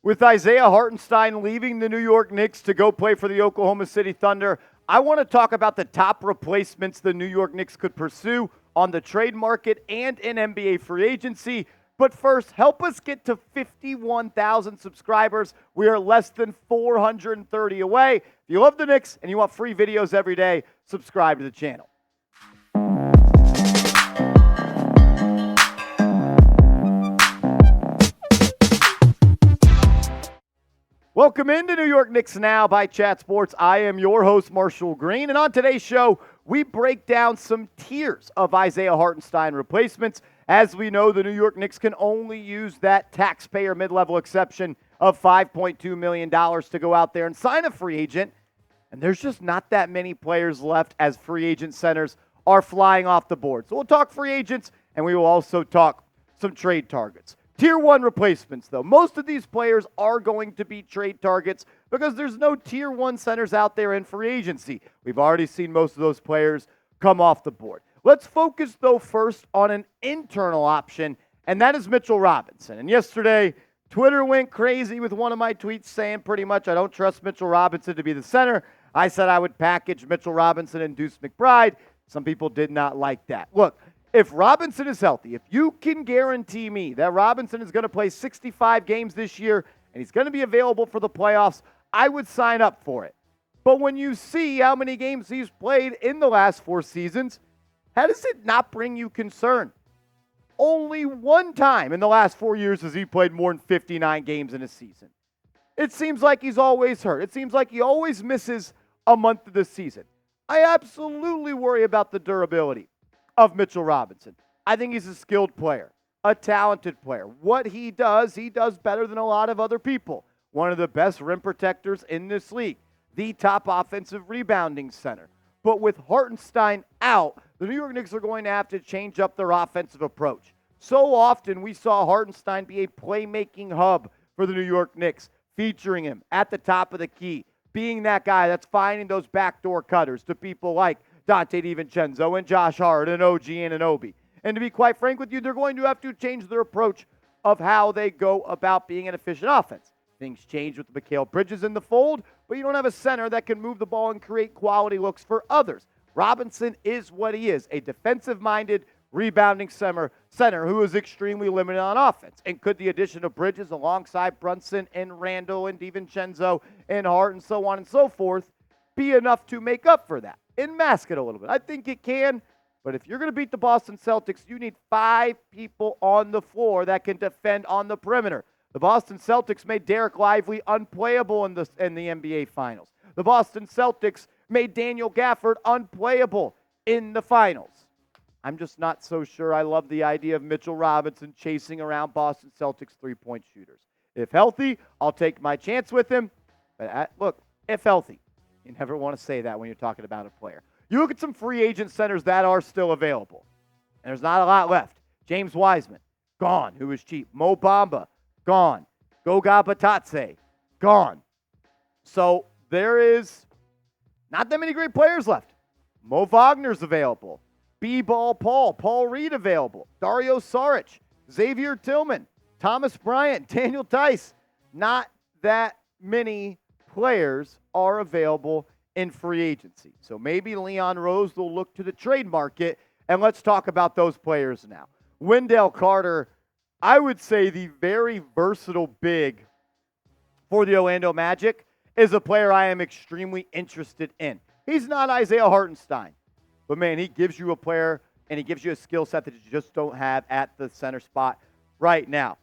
With Isaiah Hartenstein leaving the New York Knicks to go play for the Oklahoma City Thunder, I want to talk about the top replacements the New York Knicks could pursue on the trade market and in NBA free agency. But first, help us get to 51,000 subscribers. We are less than 430 away. If you love the Knicks and you want free videos every day, subscribe to the channel. Welcome into New York Knicks Now by Chat Sports. I am your host, Marshall Green, and on today's show, we break down some tiers of Isaiah Hartenstein replacements. As we know, the New York Knicks can only use that taxpayer mid-level exception of $5.2 million to go out there and sign a free agent, and there's just not that many players left as free agent centers are flying off the board. So we'll talk free agents, and we will also talk some trade targets. Tier 1 replacements, though. Most of these players are going to be trade targets because there's no Tier 1 centers out there in free agency. We've already seen most of those players come off the board. Let's focus, though, first on an internal option, and that is Mitchell Robinson. And yesterday, Twitter went crazy with one of my tweets saying pretty much I don't trust Mitchell Robinson to be the center. I said I would package Mitchell Robinson and Deuce McBride. Some people did not like that. Look, if Robinson is healthy, if you can guarantee me that Robinson is going to play 65 games this year and he's going to be available for the playoffs, I would sign up for it. But when you see how many games he's played in the last 4 seasons, how does it not bring you concern? Only one time in the last 4 years has he played more than 59 games in a season. It seems like he's always hurt. It seems like he always misses a month of the season. I absolutely worry about the durability of Mitchell Robinson. I think he's a skilled player, a talented player. What he does better than a lot of other people. One of the best rim protectors in this league, the top offensive rebounding center. But with Hartenstein out, the New York Knicks are going to have to change up their offensive approach. So often we saw Hartenstein be a playmaking hub for the New York Knicks, featuring him at the top of the key, being that guy that's finding those backdoor cutters to people like Donte DiVincenzo and Josh Hart and OG Anunoby. And to be quite frank with you, they're going to have to change their approach of how they go about being an efficient offense. Things change with Mikal Bridges in the fold, but you don't have a center that can move the ball and create quality looks for others. Robinson is what he is, a defensive-minded, rebounding center who is extremely limited on offense. And could the addition of Bridges alongside Brunson and Randall and DiVincenzo and Hart and so on and so forth be enough to make up for that and mask it a little bit? I think it can, but if you're going to beat the Boston Celtics, you need 5 people on the floor that can defend on the perimeter. The Boston Celtics made Derek Lively unplayable in the NBA Finals. The Boston Celtics made Daniel Gafford unplayable in the Finals. I'm just not so sure I love the idea of Mitchell Robinson chasing around Boston Celtics three-point shooters. If healthy, I'll take my chance with him. But look, if healthy, you never want to say that when you're talking about a player. You look at some free agent centers that are still available, and there's not a lot left. James Wiseman, gone, who was cheap. Mo Bamba, gone. Goga Batadze, gone. So there is not that many great players left. Mo Wagner's available. B-Ball Paul Reed available. Dario Saric, Xavier Tillman, Thomas Bryant, Daniel Tice. Not that many players are available in free agency. So maybe Leon Rose will look to the trade market, and let's talk about those players now. Wendell Carter, I would say the very versatile big for the Orlando Magic, is a player I am extremely interested in. He's not Isaiah Hartenstein, but man, he gives you a player and he gives you a skill set that you just don't have at the center spot right now.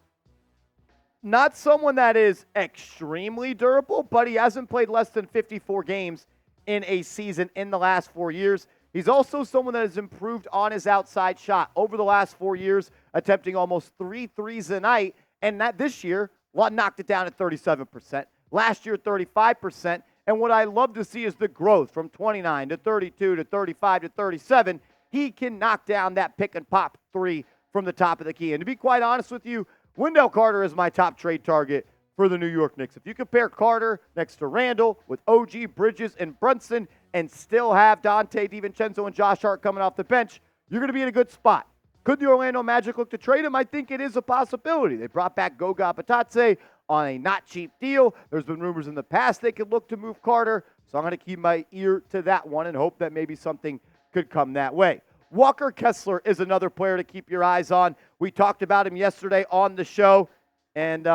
Not someone that is extremely durable, but he hasn't played less than 54 games in a season in the last 4 years. He's also someone that has improved on his outside shot over the last 4 years, attempting almost 3 threes a night, and that this year knocked it down at 37%. Last year, 35%. And what I love to see is the growth from 29 to 32 to 35 to 37. He can knock down that pick and pop 3 from the top of the key. And to be quite honest with you, Wendell Carter is my top trade target for the New York Knicks. If you compare Carter next to Randall with OG, Bridges, and Brunson and still have Donte DiVincenzo and Josh Hart coming off the bench, you're going to be in a good spot. Could the Orlando Magic look to trade him? I think it is a possibility. They brought back Goga Batadze on a not cheap deal. There's been rumors in the past they could look to move Carter, so I'm going to keep my ear to that one and hope that maybe something could come that way. Walker Kessler is another player to keep your eyes on. We talked about him yesterday on the show, and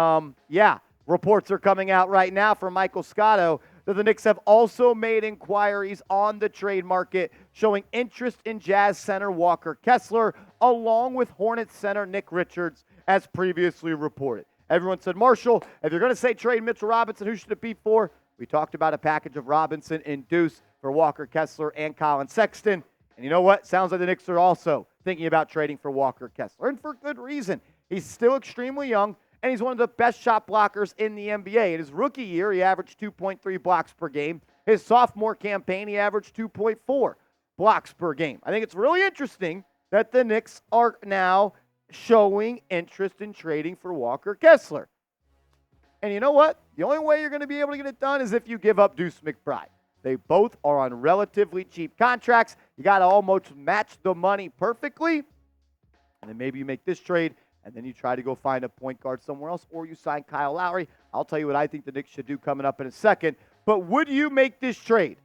reports are coming out right now from Michael Scotto that the Knicks have also made inquiries on the trade market showing interest in Jazz center Walker Kessler, along with Hornets center Nick Richards, as previously reported. Everyone said, Marshall, if you're going to say trade Mitchell Robinson, who should it be for? We talked about a package of Robinson and Deuce for Walker Kessler and Colin Sexton. And you know what? Sounds like the Knicks are also thinking about trading for Walker Kessler, and for good reason. He's still extremely young, and he's one of the best shot blockers in the NBA. In his rookie year, he averaged 2.3 blocks per game. His sophomore campaign, he averaged 2.4 blocks per game. I think it's really interesting that the Knicks are now showing interest in trading for Walker Kessler. And you know what? The only way you're going to be able to get it done is if you give up Deuce McBride. They both are on relatively cheap contracts. You got to almost match the money perfectly. And then maybe you make this trade, and then you try to go find a point guard somewhere else, or you sign Kyle Lowry. I'll tell you what I think the Knicks should do coming up in a second. But would you make this trade?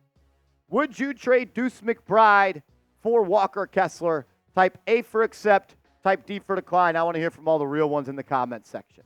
Would you trade Deuce McBride for Walker Kessler? Type A for accept, type D for decline. I want to hear from all the real ones in the comment section.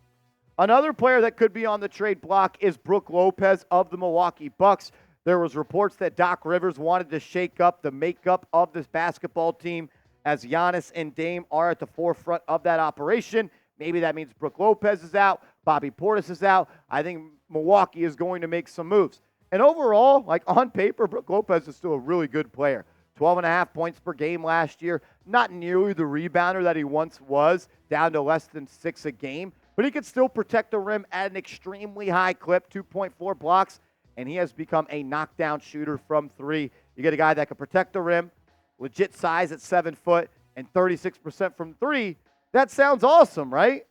Another player that could be on the trade block is Brook Lopez of the Milwaukee Bucks. There was reports that Doc Rivers wanted to shake up the makeup of this basketball team as Giannis and Dame are at the forefront of that operation. Maybe that means Brook Lopez is out, Bobby Portis is out. I think Milwaukee is going to make some moves. And overall, like on paper, Brook Lopez is still a really good player. 12.5 points per game last year. Not nearly the rebounder that he once was, down to less than 6 a game. But he could still protect the rim at an extremely high clip, 2.4 blocks. And he has become a knockdown shooter from 3. You get a guy that can protect the rim, legit size at 7 foot, and 36% from 3. That sounds awesome, right?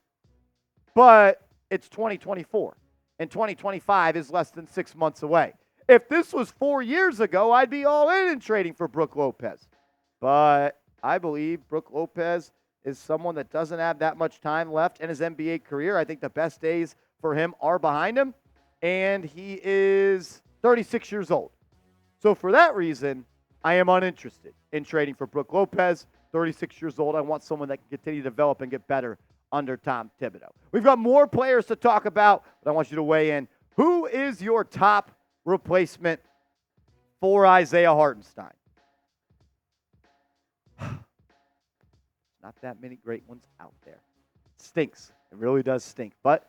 But it's 2024, and 2025 is less than 6 months away. If this was 4 years ago, I'd be all in trading for Brook Lopez. But I believe Brook Lopez is someone that doesn't have that much time left in his NBA career. I think the best days for him are behind him. And he is 36 years old. So for that reason, I am uninterested in trading for Brook Lopez. 36 years old. I want someone that can continue to develop and get better under Tom Thibodeau. We've got more players to talk about, but I want you to weigh in. Who is your top replacement for Isaiah Hartenstein? Not that many great ones out there. Stinks. It really does stink. But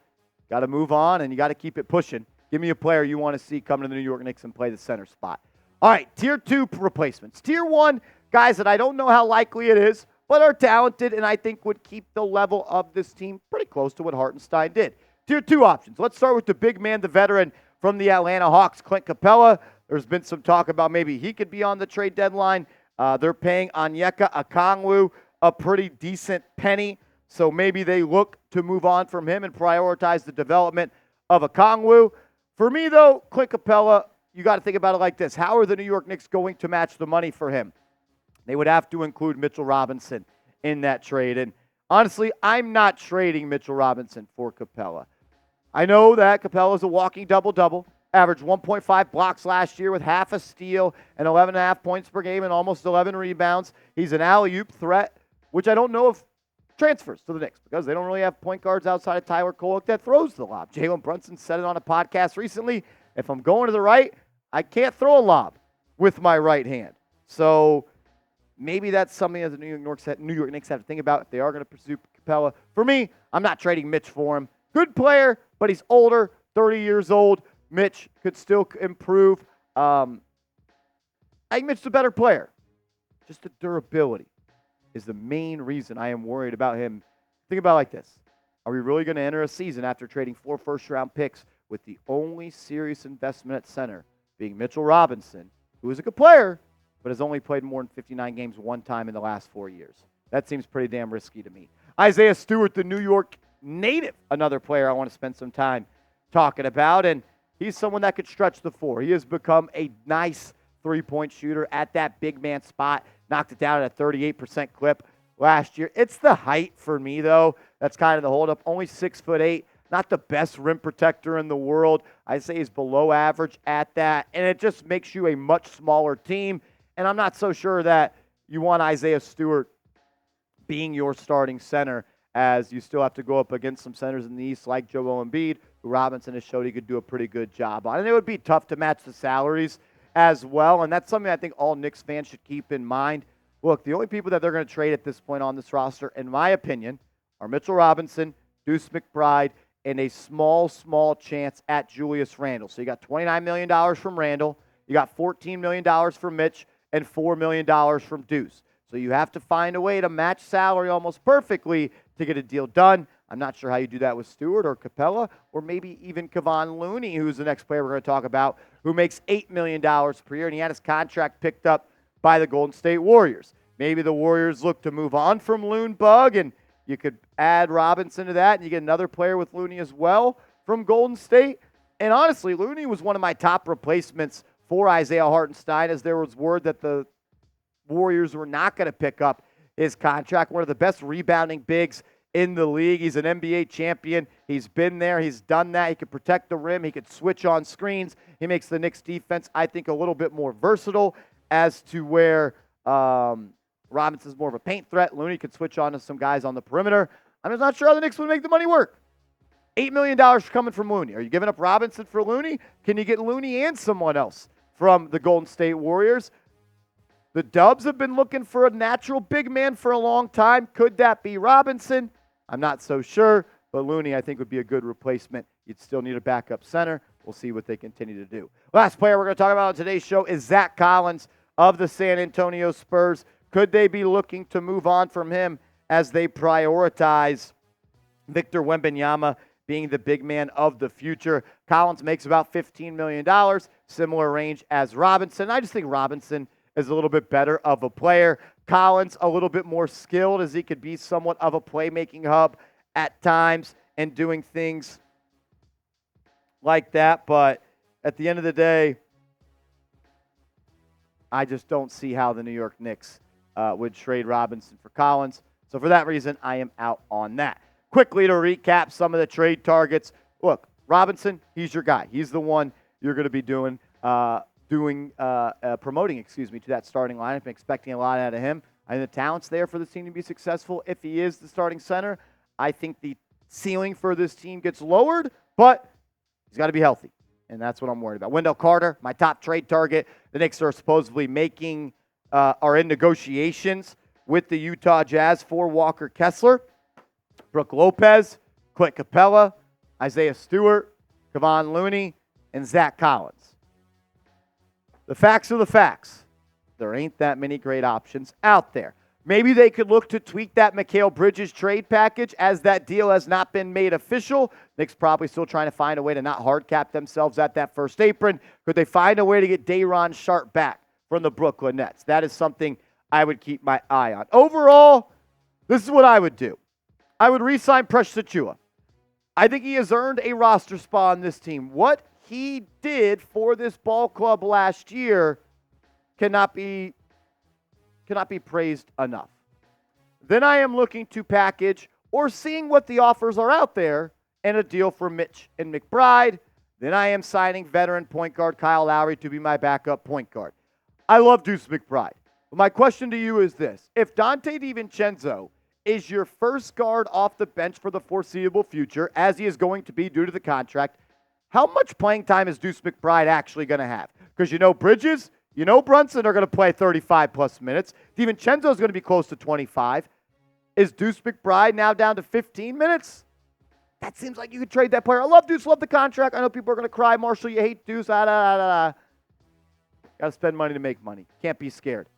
got to move on, and you got to keep it pushing. Give me a player you want to see coming to the New York Knicks and play the center spot. All right, Tier 2 replacements. Tier 1, guys that I don't know how likely it is, but are talented and I think would keep the level of this team pretty close to what Hartenstein did. Tier 2 options. Let's start with the big man, the veteran from the Atlanta Hawks, Clint Capela. There's been some talk about maybe he could be on the trade deadline. They're paying Onyeka Okongwu a pretty decent penny. So maybe they look to move on from him and prioritize the development of Okongwu. For me, though, Clint Capela, you got to think about it like this. How are the New York Knicks going to match the money for him? They would have to include Mitchell Robinson in that trade. And honestly, I'm not trading Mitchell Robinson for Capela. I know that Capela is a walking double-double, averaged 1.5 blocks last year with half a steal and 11.5 points per game and almost 11 rebounds. He's an alley-oop threat, which I don't know if transfers to the Knicks because they don't really have point guards outside of Tyler Kolek that throws the lob. Jalen Brunson said it on a podcast recently. If I'm going to the right, I can't throw a lob with my right hand. So maybe that's something that the New York Knicks have to think about if they are going to pursue Capela. For me, I'm not trading Mitch for him. Good player, but he's older, 30 years old. Mitch could still improve. I think Mitch's a better player. Just the durability is the main reason I am worried about him. Think about it like this. Are we really going to enter a season after trading 4 first-round picks with the only serious investment at center being Mitchell Robinson, who is a good player, but has only played more than 59 games one time in the last 4 years? That seems pretty damn risky to me. Isaiah Stewart, the New York native, another player I want to spend some time talking about, and he's someone that could stretch the floor. He has become a nice three-point shooter at that big man spot. Knocked it down at a 38% clip last year. It's the height for me, though. That's kind of the holdup. Only 6'8". not the best rim protector in the world. I say he's below average at that, and it just makes you a much smaller team. And I'm not so sure that you want Isaiah Stewart being your starting center, as you still have to go up against some centers in the East like Joel Embiid, who Robinson has showed he could do a pretty good job on. And it would be tough to match the salaries as well, and that's something I think all Knicks fans should keep in mind. Look, the only people that they're going to trade at this point on this roster, in my opinion, are Mitchell Robinson, Deuce McBride, and a small chance at Julius Randle. So you got $29 million from Randle, you got $14 million from Mitch, and $4 million from Deuce. So you have to find a way to match salary almost perfectly to get a deal done. I'm not sure how you do that with Stewart or Capela or maybe even Kevon Looney, who's the next player we're going to talk about, who makes $8 million per year, and he had his contract picked up by the Golden State Warriors. Maybe the Warriors look to move on from Loonbug, and you could add Robinson to that, and you get another player with Looney as well from Golden State. And honestly, Looney was one of my top replacements for Isaiah Hartenstein, as there was word that the Warriors were not going to pick up his contract. One of the best rebounding bigs in the league. He's an NBA champion. He's been there. He's done that. He could protect the rim. He could switch on screens. He makes the Knicks defense, I think, a little bit more versatile as to where Robinson's more of a paint threat. Looney could switch on to some guys on the perimeter. I'm just not sure how the Knicks would make the money work. $8 million coming from Looney. Are you giving up Robinson for Looney? Can you get Looney and someone else from the Golden State Warriors? The Dubs have been looking for a natural big man for a long time. Could that be Robinson? I'm not so sure, but Looney, I think, would be a good replacement. You'd still need a backup center. We'll see what they continue to do. Last player we're going to talk about on today's show is Zach Collins of the San Antonio Spurs. Could they be looking to move on from him as they prioritize Victor Wembanyama being the big man of the future? Collins makes about $15 million, similar range as Robinson. I just think Robinson is a little bit better of a player. Collins a little bit more skilled, as he could be somewhat of a playmaking hub at times and doing things like that. But at the end of the day, I just don't see how the New York Knicks would trade Robinson for Collins. So for that reason, I am out on that. Quickly to recap some of the trade targets. Look, Robinson, he's your guy. He's the one you're going to be promoting to that starting lineup. I'm expecting a lot out of him. I think the talent's there for this team to be successful if he is the starting center. I think the ceiling for this team gets lowered, but he's got to be healthy, and that's what I'm worried about. Wendell Carter, my top trade target. The Knicks are supposedly are in negotiations with the Utah Jazz for Walker Kessler, Brook Lopez, Clint Capela, Isaiah Stewart, Kevon Looney, and Zach Collins. The facts are the facts. There ain't that many great options out there. Maybe they could look to tweak that Mikal Bridges trade package, as that deal has not been made official. Knicks probably still trying to find a way to not hard cap themselves at that first apron. Could they find a way to get Day'Ron Sharpe back from the Brooklyn Nets? That is something I would keep my eye on. Overall, this is what I would do. I would re-sign Precious Achiuwa. I think he has earned a roster spot on this team. What he did for this ball club last year cannot be praised enough. Then I am looking to package or seeing what the offers are out there and a deal for Mitch and McBride. Then I am signing veteran point guard Kyle Lowry to be my backup point guard. I love Deuce McBride. But my question to you is this. If Dante DiVincenzo is your first guard off the bench for the foreseeable future, as he is going to be due to the contract, how much playing time is Deuce McBride actually going to have? Because Bridges, Brunson are going to play 35-plus minutes. DiVincenzo is going to be close to 25. Is Deuce McBride now down to 15 minutes? That seems like you could trade that player. I love Deuce, love the contract. I know people are going to cry, Marshall, you hate Deuce. Got to spend money to make money. Can't be scared.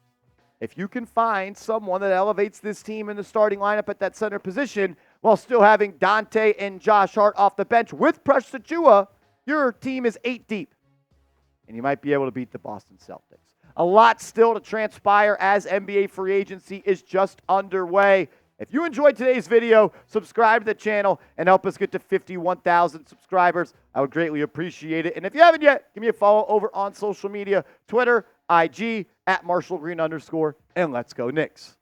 If you can find someone that elevates this team in the starting lineup at that center position while still having Dante and Josh Hart off the bench with Precious Achiuwa, your team is 8 deep. And you might be able to beat the Boston Celtics. A lot still to transpire as NBA free agency is just underway. If you enjoyed today's video, subscribe to the channel and help us get to 51,000 subscribers. I would greatly appreciate it. And if you haven't yet, give me a follow over on social media, Twitter, IG, @MarshallGreen_, and let's go Knicks.